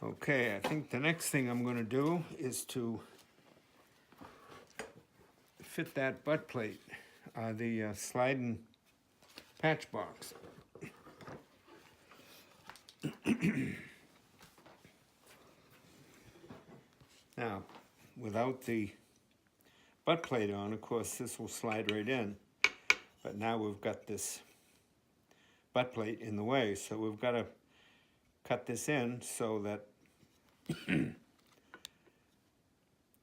Okay, I think the next thing I'm going to do is to fit that butt plate, the sliding patch box. Now, without the butt plate on, of course, this will slide right in. But now we've got this butt plate in the way, so we've got to cut this in so that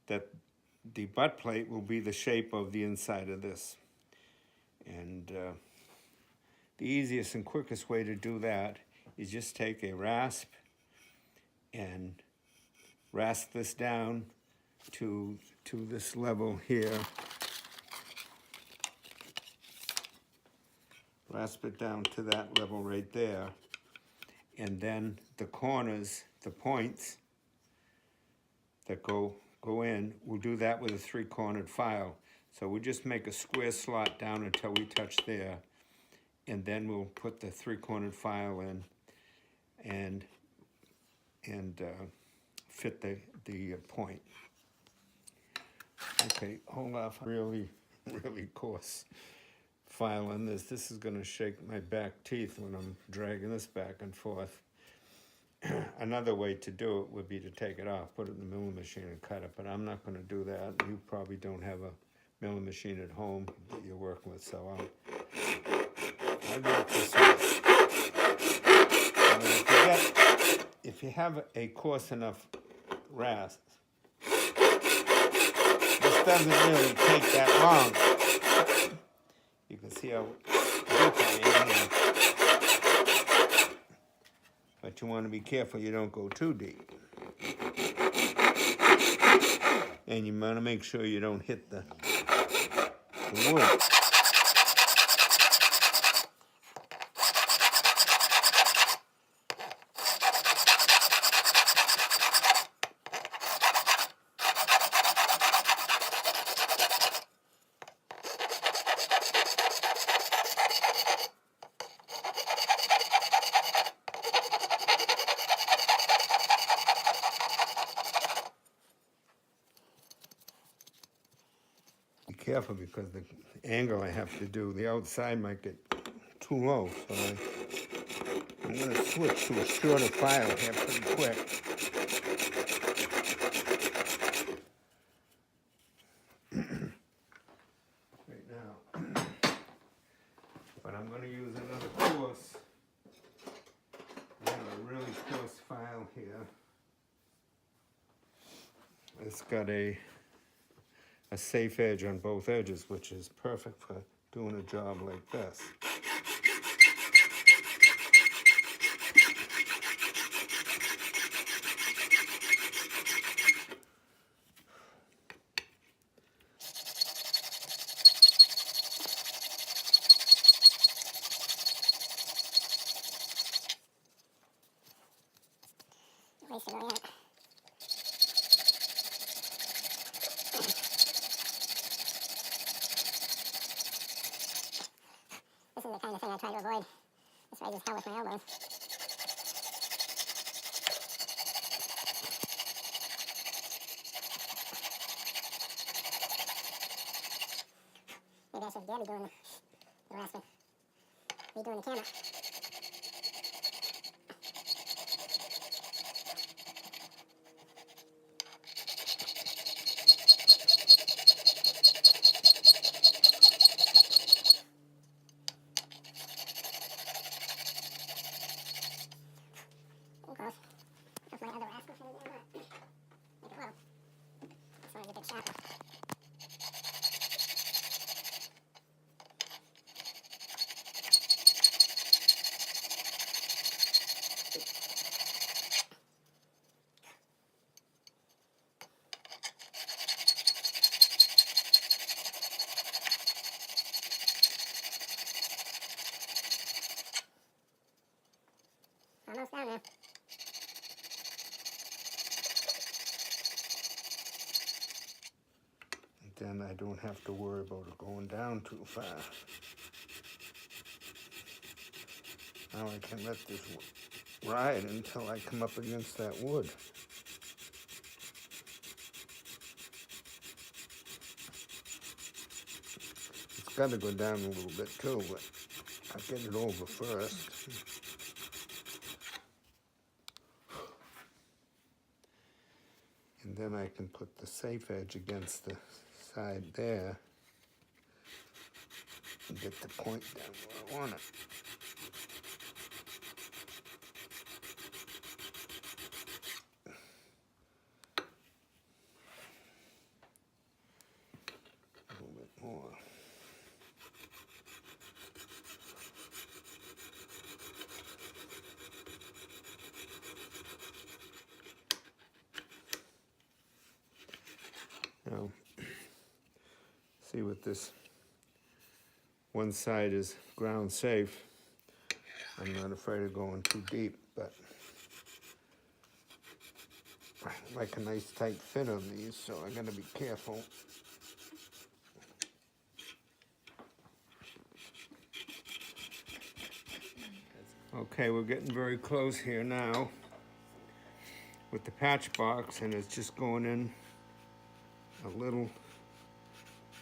that the butt plate will be the shape of the inside of this. And the easiest and quickest way to do that is just take a rasp and rasp this down to this level here. Rasp it down to that level right there. And then the corners, the points that go in, we'll do that with a 3-cornered file. So we'll just make a square slot down until we touch there, and then we'll put the 3-cornered file in and fit the point. Okay, hold off. Really coarse file in this. This is going to shake my back teeth when I'm dragging this back and forth. Another way to do it would be to take it off, put it in the milling machine and cut it, but I'm not going to do that. You probably don't have a milling machine at home that you're working with, so I'll do it this way. If you have a coarse enough rasp, this doesn't really take that long. You can see how deep I am here. But you want to be careful you don't go too deep. And you want to make sure you don't hit the wood. Be careful because the angle I have to do, the outside might get too low, so I'm going to switch to a shorter file here pretty quick. Right now. But I'm going to use another coarse. I have a really coarse file here. It's got a safe edge on both edges, which is perfect for doing a job like this. This is the kind of thing I try to avoid. That's why I just held with my elbows. Maybe I should have Gabby doing the rasping. Me doing the camera. If my other rascal fit in there, but make it low. Just wanted to get sharper. Almost down there. Then I don't have to worry about it going down too far. Now I can let this ride until I come up against that wood. It's got to go down a little bit too, but I'll get it over first. And then I can put the safe edge against the side there and get the point down where I want it. A little bit more. Now, see with this, one side is ground safe. I'm not afraid of going too deep, but I like a nice tight fit on these, so I gotta be careful. Okay, we're getting very close here now with the patch box, and it's just going in a little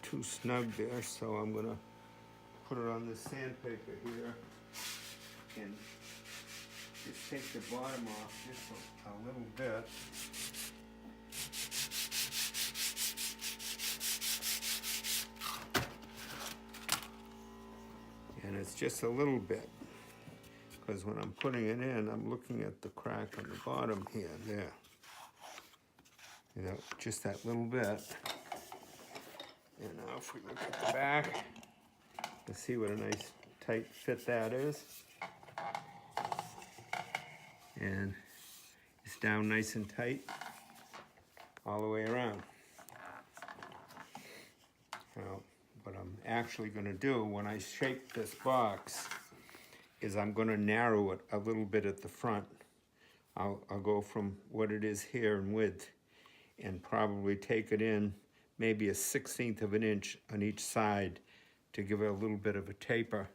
too snug there, so I'm gonna put it on this sandpaper here and just take the bottom off just a little bit. And it's just a little bit, because when I'm putting it in, I'm looking at the crack on the bottom here, there. You know, just that little bit. And now if we look at the back, you'll see what a nice tight fit that is. And it's down nice and tight all the way around. Now, what I'm actually gonna do when I shape this box is I'm gonna narrow it a little bit at the front. I'll go from what it is here in width and probably take it in maybe a 1/16 of an inch on each side to give it a little bit of a taper.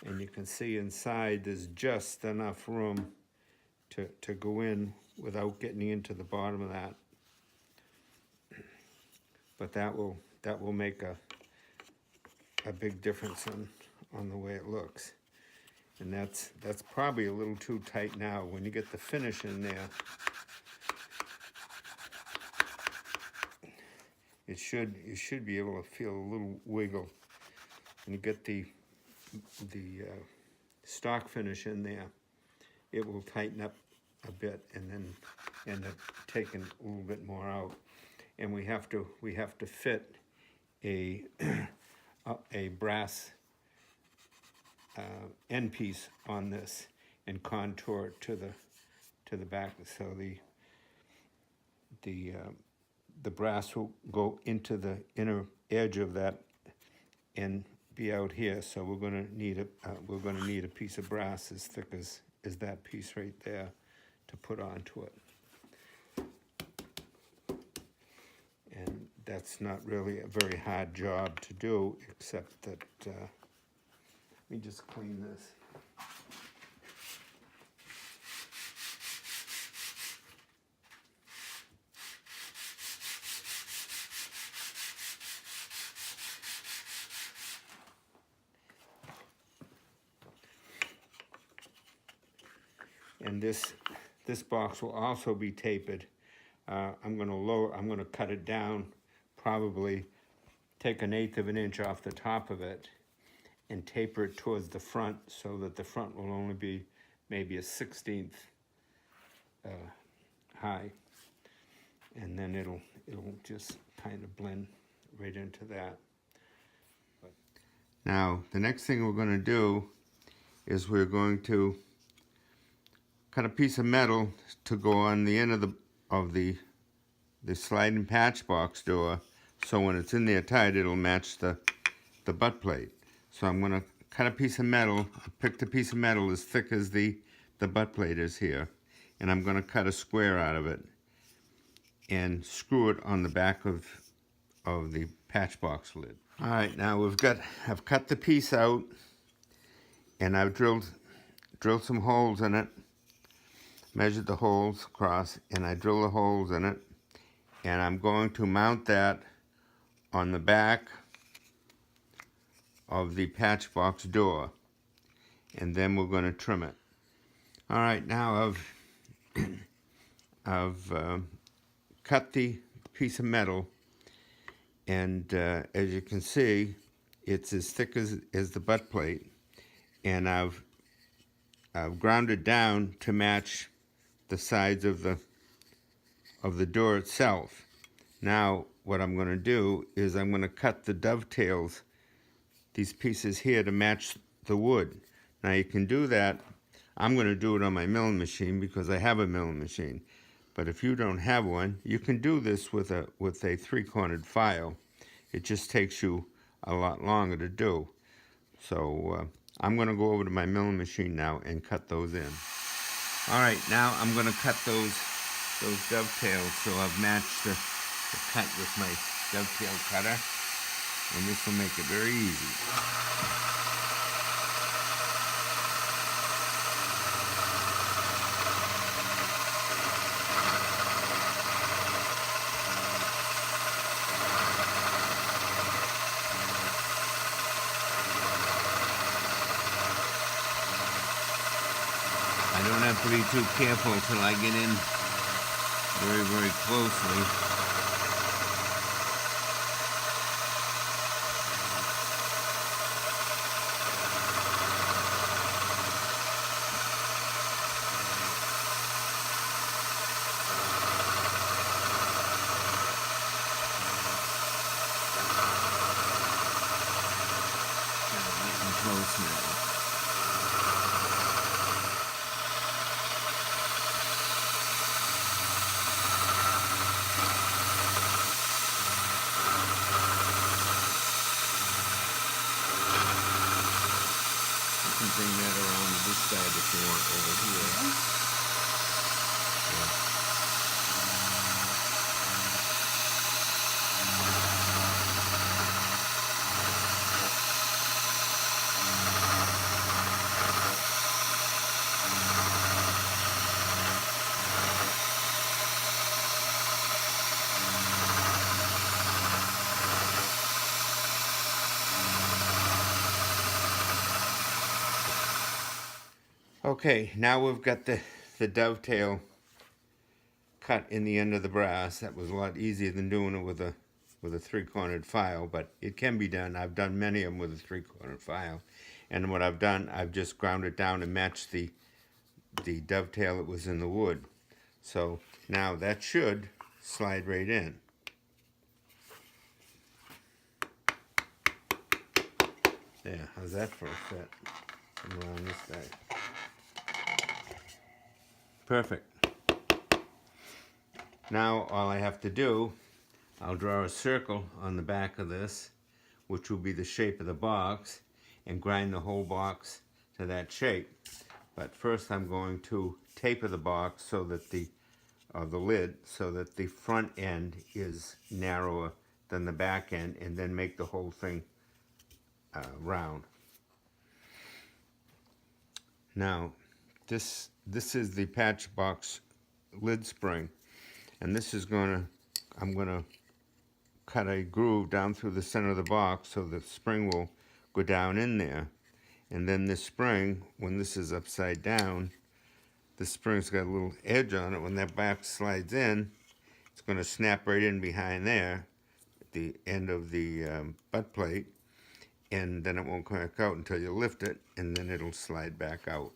And you can see inside there's just enough room to go in without getting into the bottom of that. But that will make a big difference on the way it looks. And that's probably a little too tight now. When you get the finish in there, you should be able to feel a little wiggle. When you get the stock finish in there, it will tighten up a bit and then end up taking a little bit more out. And we have to fit a brass end piece on this and contour it to the back, so the brass will go into the inner edge of that and be out here. So we're gonna need a piece of brass as thick as that piece right there to put onto it. And that's not really a very hard job to do, except that let me just clean this. And this box will also be tapered. I'm gonna cut it down, probably take 1/8 of an inch off the top of it and taper it towards the front so that the front will only be maybe a 1/16 high. And then it'll just kind of blend right into that. Now, the next thing we're gonna do is we're going to cut a piece of metal to go on the end of the sliding patch box door, so when it's in there tight, it'll match the butt plate. So I'm gonna cut a piece of metal. I picked a piece of metal as thick as the butt plate is here, and I'm gonna cut a square out of it and screw it on the back of the patch box lid. All right, now I've cut the piece out, and I've drilled some holes in it measured the holes across, and I drill the holes in it, and I'm going to mount that on the back of the patch box door, and then we're going to trim it. All right, now I've cut the piece of metal, and as you can see, it's as thick as the butt plate, and I've ground it down to match the sides of the door itself. Now what I'm going to do is I'm going to cut the dovetails, these pieces here, to match the wood. Now you can do that. I'm going to do it on my milling machine because I have a milling machine. But if you don't have one, you can do this with a 3-cornered file. It just takes you a lot longer to do. So I'm going to go over to my milling machine now and cut those in. All right, now I'm going to cut those dovetails, so I've matched the cut with my dovetail cutter, and this will make it very easy. I don't have to be too careful till I get in very, very closely. Getting close now. Bring that around to this side if you want over here. Yeah. Okay, now we've got the dovetail cut in the end of the brass. That was a lot easier than doing it with a 3-cornered file, but it can be done. I've done many of them with a 3-cornered file. And what I've done, I've just ground it down and matched the dovetail that was in the wood. So now that should slide right in. There, how's that for a fit? Come around this side. Perfect. Now all I have to do, I'll draw a circle on the back of this, which will be the shape of the box, and grind the whole box to that shape. But first I'm going to taper the box so that the lid, so that the front end is narrower than the back end, and then make the whole thing round. Now this is the patch box lid spring, and this is I'm gonna cut a groove down through the center of the box so the spring will go down in there. And then this spring, when this is upside down, the spring's got a little edge on it. When that back slides in, it's going to snap right in behind there, at the end of the butt plate, and then it won't crack out until you lift it, and then it'll slide back out.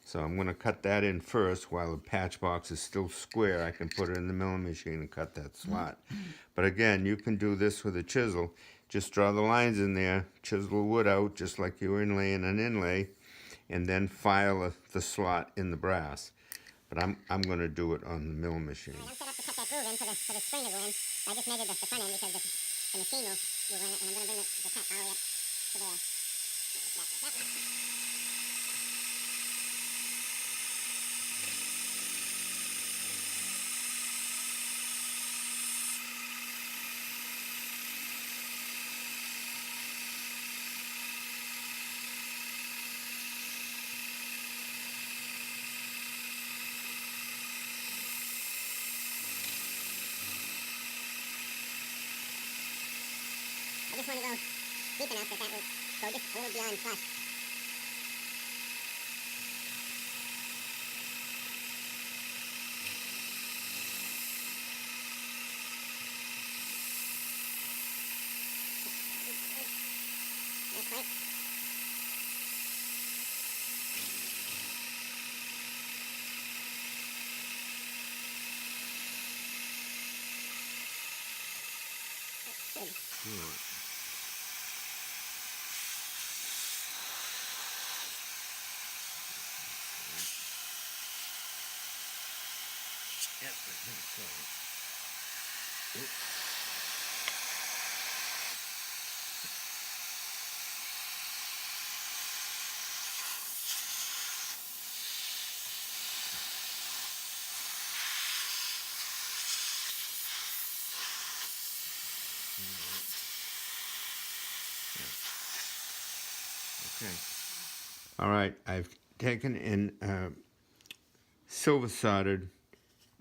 So I'm going to cut that in first while the patch box is still square. I can put it in the milling machine and cut that slot. But again, you can do this with a chisel. Just draw the lines in there, chisel the wood out just like you were inlaying an inlay, and then file the slot in the brass. But I'm going to do it on the milling machine. I'm set up to cut that groove in for the spring to go in. I just measured the front end because the machine will run it, and I'm going to bring the cut all the way up to there. Like that. just want to go deep enough that that will go just a little beyond flush. That's right. Good. Yep, I think so. Oops. Okay. All right, I've taken and silver soldered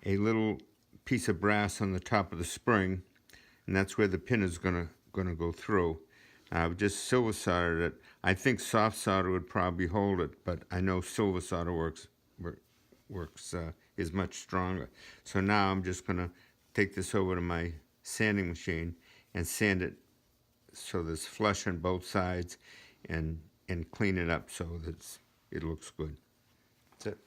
a little piece of brass on the top of the spring, and that's where the pin is gonna go through. I've just silver soldered it. I think soft solder would probably hold it, but I know silver solder works is much stronger. So now I'm just gonna take this over to my sanding machine and sand it so there's flush on both sides, and clean it up so that it looks good. That's it.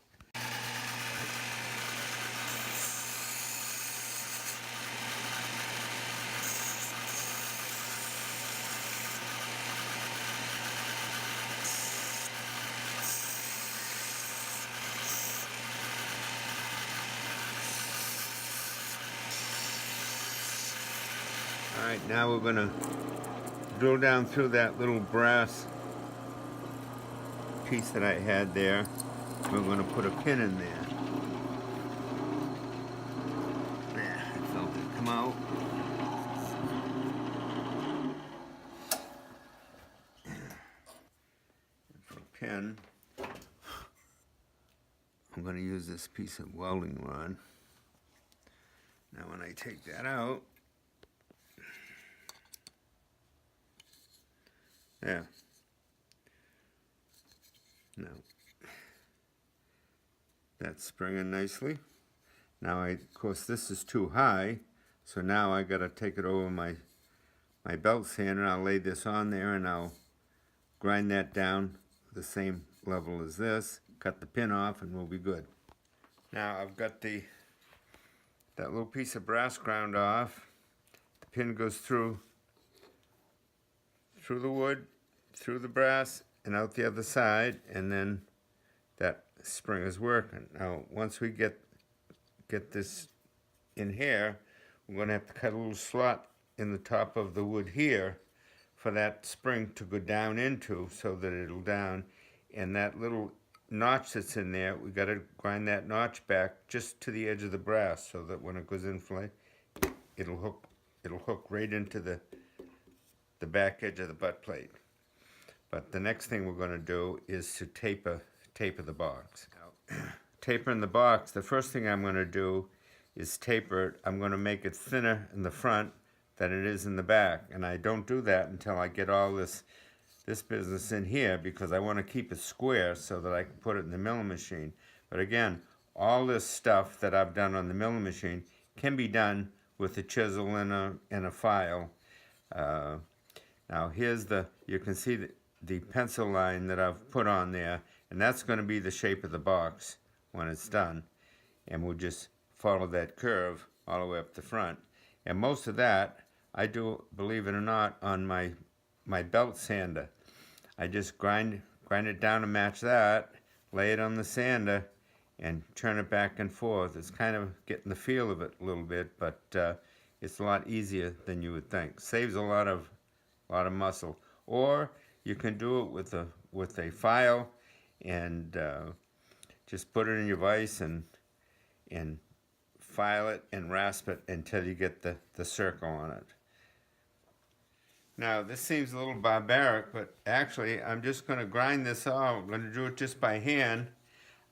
All right, now we're gonna drill down through that little brass piece that I had there. We're gonna put a pin in there. There, I felt it come out. For a pin, I'm gonna use this piece of welding rod. Now when I take that out, there. Now, that's springing nicely. Now, of course, this is too high, so now I gotta take it over my belt sander. I'll lay this on there and I'll grind that down the same level as this, cut the pin off, and we'll be good. Now, I've got that little piece of brass ground off. The pin goes through the wood, through the brass, and out the other side, and then that spring is working. Now, once we get this in here, we're gonna have to cut a little slot in the top of the wood here for that spring to go down into, so that it'll down, and that little notch that's in there, we gotta grind that notch back just to the edge of the brass, so that when it goes in flight, it'll hook right into the back edge of the butt plate. But the next thing we're going to do is to taper the box. Now, tapering the box, the first thing I'm going to do is taper it. I'm going to make it thinner in the front than it is in the back, and I don't do that until I get all this business in here, because I want to keep it square so that I can put it in the milling machine. But again, all this stuff that I've done on the milling machine can be done with a chisel and a file. Now here's you can see the pencil line that I've put on there, and that's going to be the shape of the box when it's done. And we'll just follow that curve all the way up the front. And most of that I do, believe it or not, on my belt sander. I just grind it down to match that, lay it on the sander, and turn it back and forth. It's kind of getting the feel of it a little bit, but it's a lot easier than you would think. Saves a lot of muscle. Or you can do it with a file, and just put it in your vise and file it and rasp it until you get the circle on it. Now, this seems a little barbaric, but actually I'm just going to grind this off. I'm going to do it just by hand.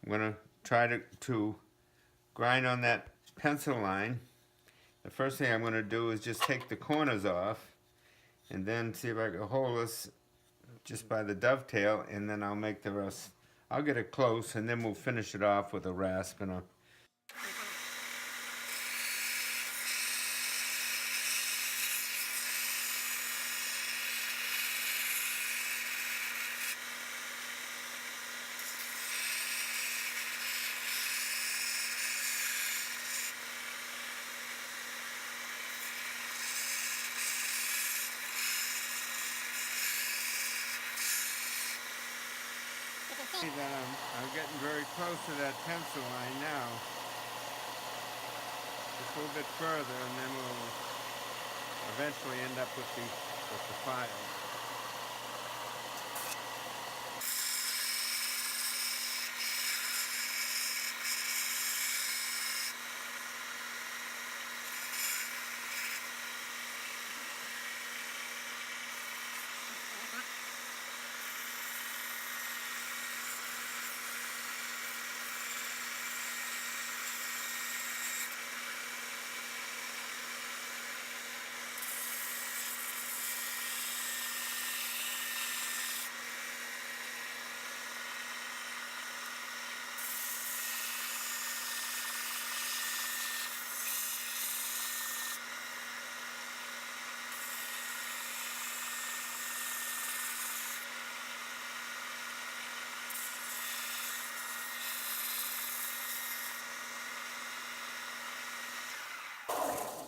I'm going to try to grind on that pencil line. The first thing I'm going to do is just take the corners off, and then see if I can hold this just by the dovetail, and then I'll make the rest. I'll get it close, and then we'll finish it off with a rasp and a. See that I'm getting very close to that pencil line now. Just a little bit further, and then we'll eventually end up with the file.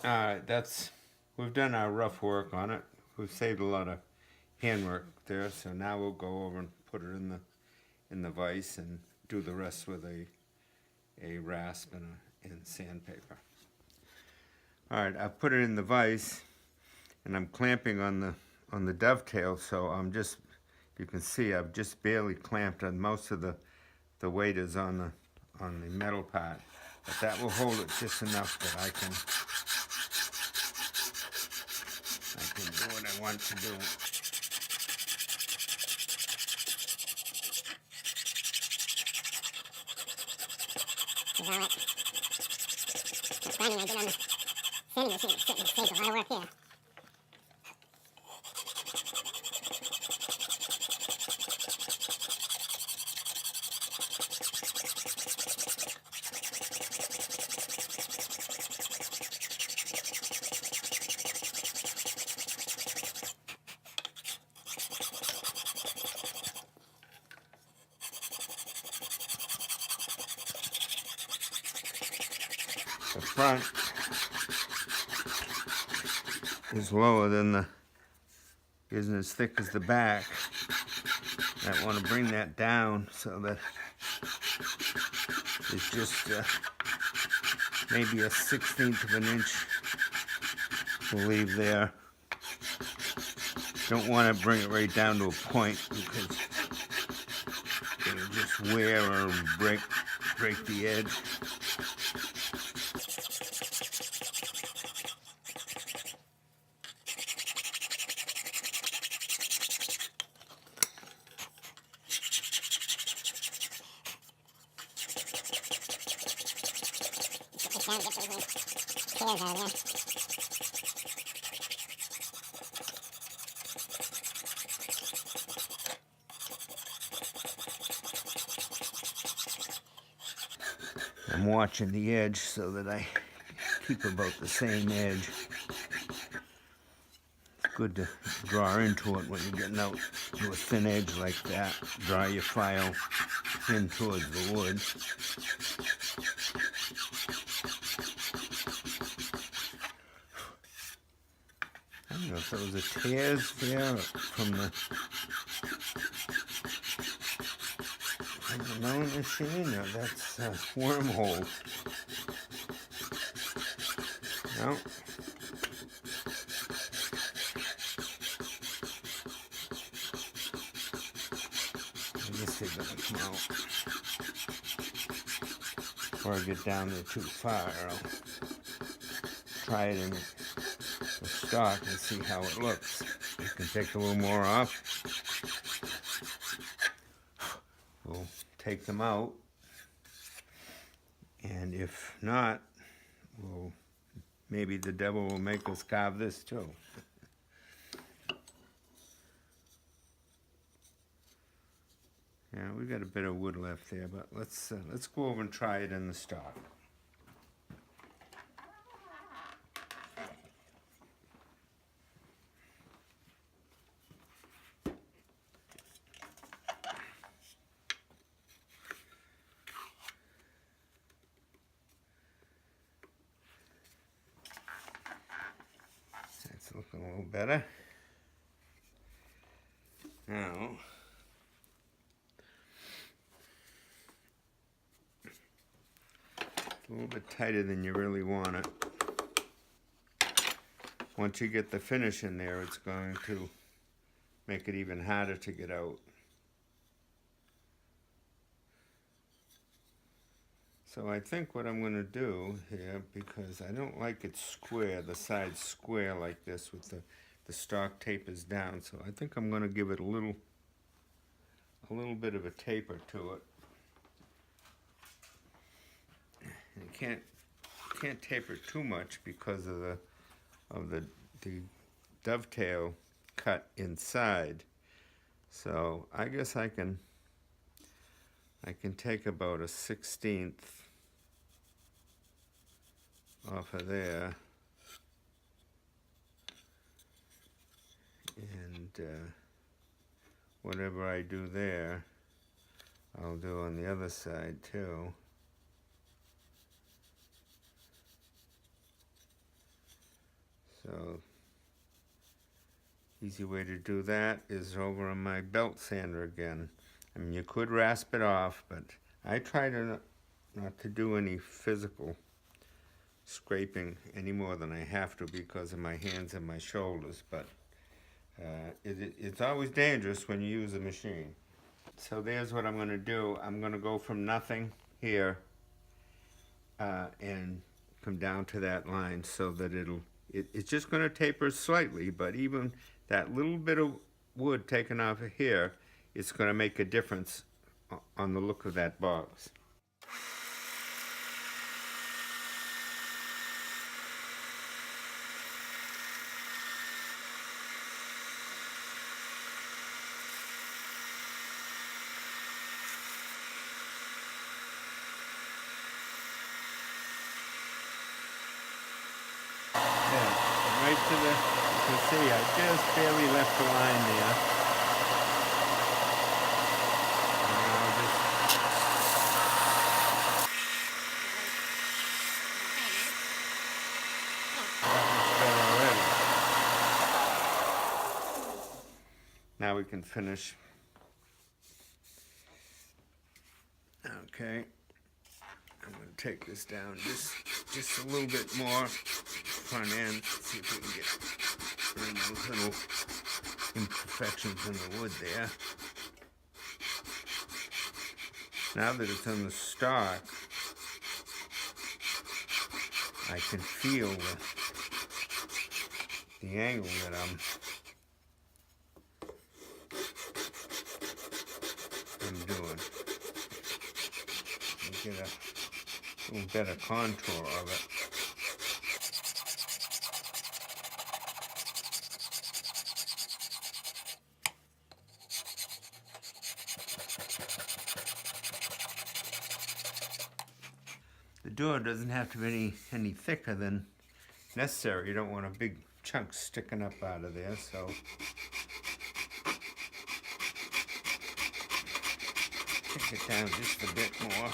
Alright, we've done our rough work on it. We've saved a lot of handwork there, so now we'll go over and put it in the vise and do the rest with a rasp and sandpaper. Alright, I've put it in the vise, and I'm clamping on the dovetail, so you can see I've just barely clamped, and most of the weight is on the metal part. But that will hold it just enough that I can do what I want to do. Is that right? It's grinding I did on the sanding machine. It saves a lot of work here. The front is lower than isn't as thick as the back. I want to bring that down so that it's just maybe a 1/16 of an inch we'll leave there. Don't want to bring it right down to a point because it'll just wear or break the edge. Down to get those tears out of there. I'm watching the edge so that I keep about the same edge. It's good to draw into it when you're getting out to a thin edge like that. Draw your file in towards the wood. I don't know if those are tears there from the milling machine, or that's wormholes. No. I guess they're gonna come out. Before I get down there too far, I'll try it in the stock and see how it looks. You can take a little more off. We'll take them out, and if not, maybe the devil will make us carve this too. Yeah, we got a bit of wood left there, but let's go over and try it in the stock. That's looking a little better. Now, it's a little bit tighter than you really want it. Once you get the finish in there, it's going to make it even harder to get out. So I think what I'm going to do here, because I don't like it square, the sides square like this with the stock tapers down, so I think I'm going to give it a little bit of a taper to it. And you can't taper too much because of the dovetail cut inside. So I guess I can take about a 1/16 off of there, and whatever I do there, I'll do on the other side too. So, easy way to do that is over on my belt sander again. I mean, you could rasp it off, but I try to not to do any physical scraping any more than I have to because of my hands and my shoulders, but it's always dangerous when you use a machine. So there's what I'm going to do. I'm going to go from nothing here and come down to that line so that it's just going to taper slightly, but even that little bit of wood taken off of here, it's going to make a difference on the look of that box. Right to the, you can see I just barely left the line there. And I'll just that much better already. Now we can finish. Okay, I'm going to take this down just a little bit more front end, see if we can get rid of those little imperfections in the wood there. Now that it's on the stock, I can feel the angle that I'm doing. You get a little better contour of it. The door doesn't have to be any thicker than necessary. You don't want a big chunk sticking up out of there, so take it down just a bit more.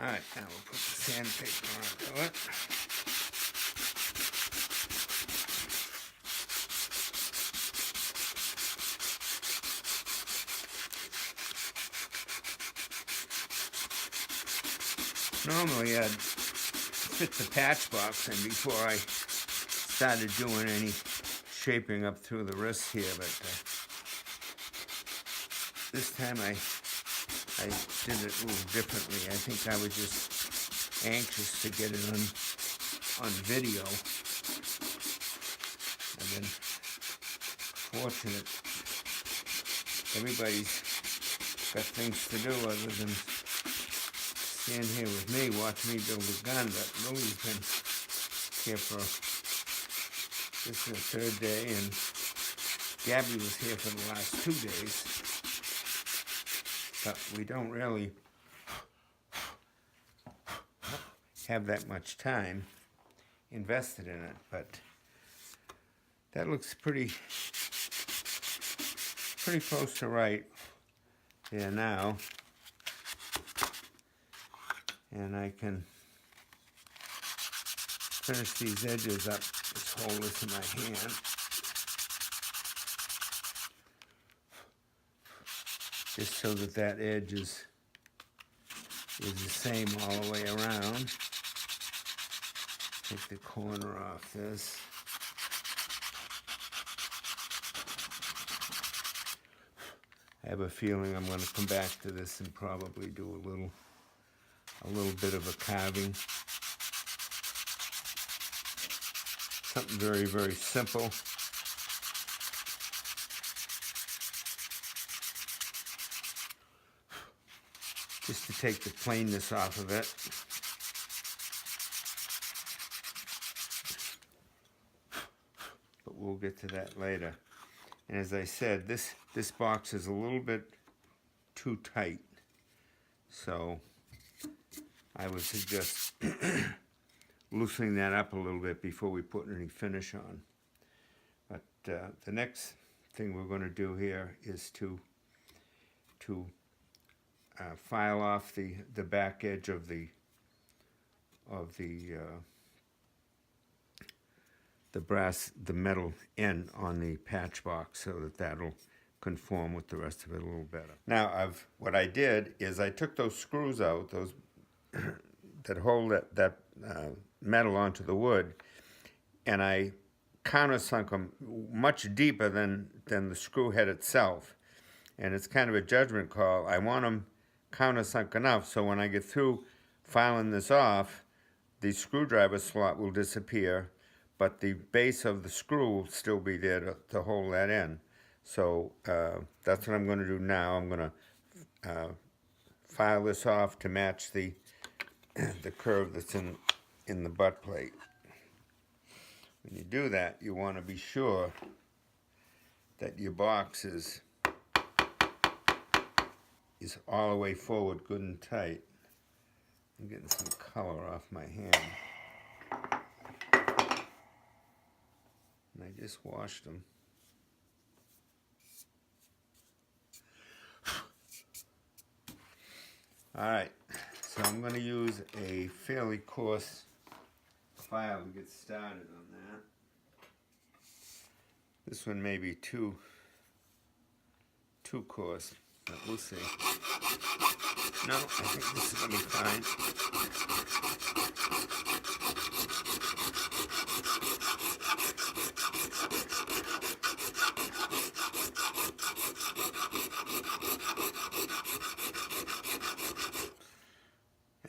Alright, now we'll put the sandpaper onto it. Normally I'd fit the patch box in before I started doing any shaping up through the wrists here, but this time I did it a little differently. I think I was just anxious to get it on video. I've been fortunate everybody's got things to do other than stand here with me, watch me build a gun. But Louie's been here for, this is the third day, and Gabby was here for the last 2 days. But we don't really have that much time invested in it. But that looks pretty close to right there now. And I can finish these edges up. Just hold this in my hand. Just so that that edge is the same all the way around. Take the corner off this. I have a feeling I'm going to come back to this and probably do a little bit of a carving. Something very, very simple. Just to take the plainness off of it. But we'll get to that later. And as I said, this box is a little bit too tight. So I would suggest loosening that up a little bit before we put any finish on. But the next thing we're going to do here is to file off the back edge of the metal end on the patch box, so that that'll conform with the rest of it a little better. Now, what I did is I took those screws out, those that hold that metal onto the wood, and I countersunk them much deeper than the screw head itself. And it's kind of a judgment call. I want them countersunk enough so when I get through filing this off, the screwdriver slot will disappear, but the base of the screw will still be there to hold that in. So that's what I'm going to do now. I'm going to file this off to match the curve that's in the butt plate. When you do that, you want to be sure that your box is all the way forward, good and tight. I'm getting some color off my hand. And I just washed them. Alright, so I'm going to use a fairly coarse file to get started on that. This one may be too coarse, but we'll see. No, I think this is going to be fine.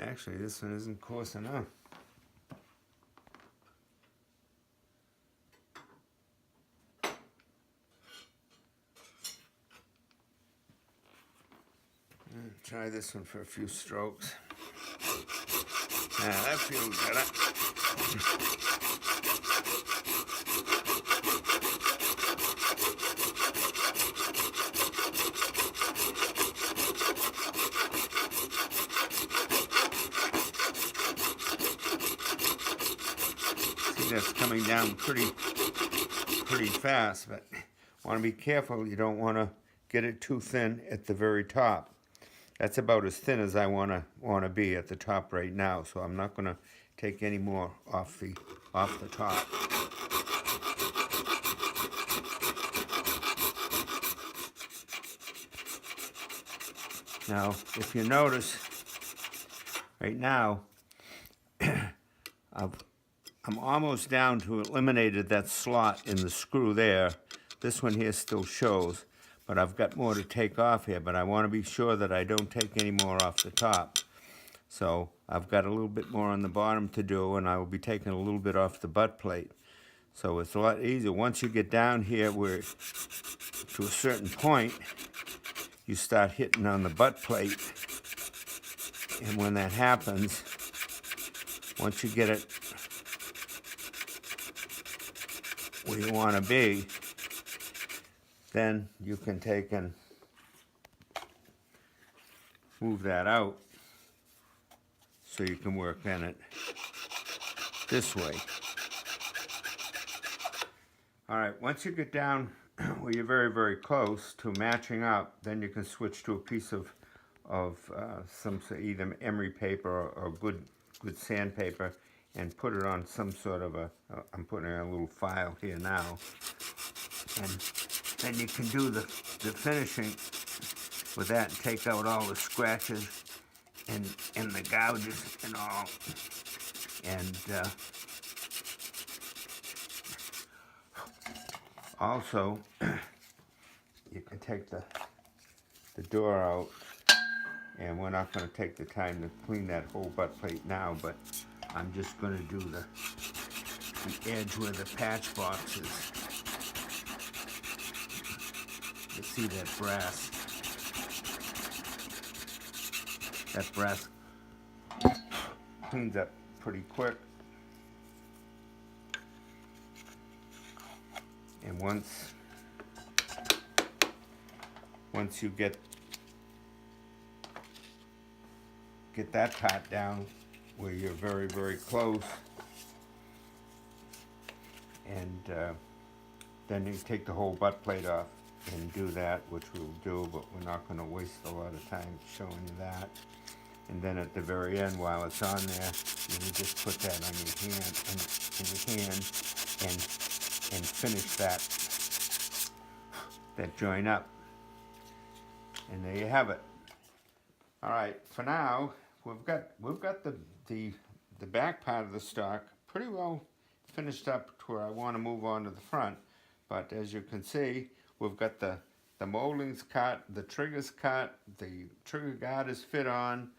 Actually, this one isn't coarse enough. Try this one for a few strokes. That feels better. See, that's coming down pretty fast, but want to be careful. You don't want to get it too thin at the very top. That's about as thin as I want to be at the top right now, so I'm not going to take any more off the top. Now, if you notice, right now, I'm almost down to eliminated that slot in the screw there. This one here still shows, but I've got more to take off here, but I want to be sure that I don't take any more off the top. So I've got a little bit more on the bottom to do, and I will be taking a little bit off the butt plate. So it's a lot easier. Once you get down here where to a certain point, you start hitting on the butt plate. And when that happens, once you get it where you want to be, then you can take and move that out so you can work in it this way. All right, once you get down where you're very, very close to matching up, then you can switch to a piece of some either emery paper or good sandpaper and put it on some sort of I'm putting in a little file here now. And then you can do the finishing with that and take out all the scratches and the gouges and all. And also, you can take the door out, and we're not going to take the time to clean that whole butt plate now, but I'm just going to do the edge where the patch box is. You see that brass? That brass cleans up pretty quick. And once you get that part down where you're very, very close, and then you take the whole butt plate off and do that, which we'll do, but we're not going to waste a lot of time showing you that. And then at the very end, while it's on there, you just put that on your hand and finish that joint up. And there you have it. All right, for now, we've got the back part of the stock pretty well finished up to where I want to move on to the front. But as you can see, we've got the moldings cut, the triggers cut, the trigger guard is fit on,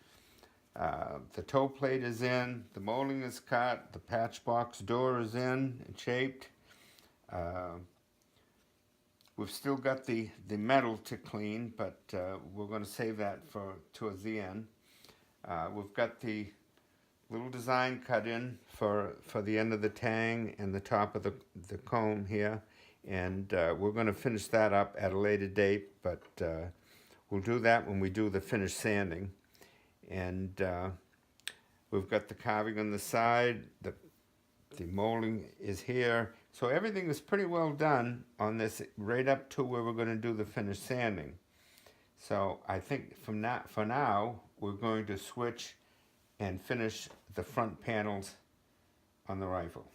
the toe plate is in, the molding is cut, the patch box door is in and shaped. We've still got the metal to clean, but we're going to save that for towards the end. We've got the little design cut in for the end of the tang and the top of the comb here, and we're going to finish that up at a later date, but we'll do that when we do the finished sanding. And we've got the carving on the side, the molding is here. So everything is pretty well done on this, right up to where we're going to do the finished sanding. So I think for now, we're going to switch and finish the front panels on the rifle.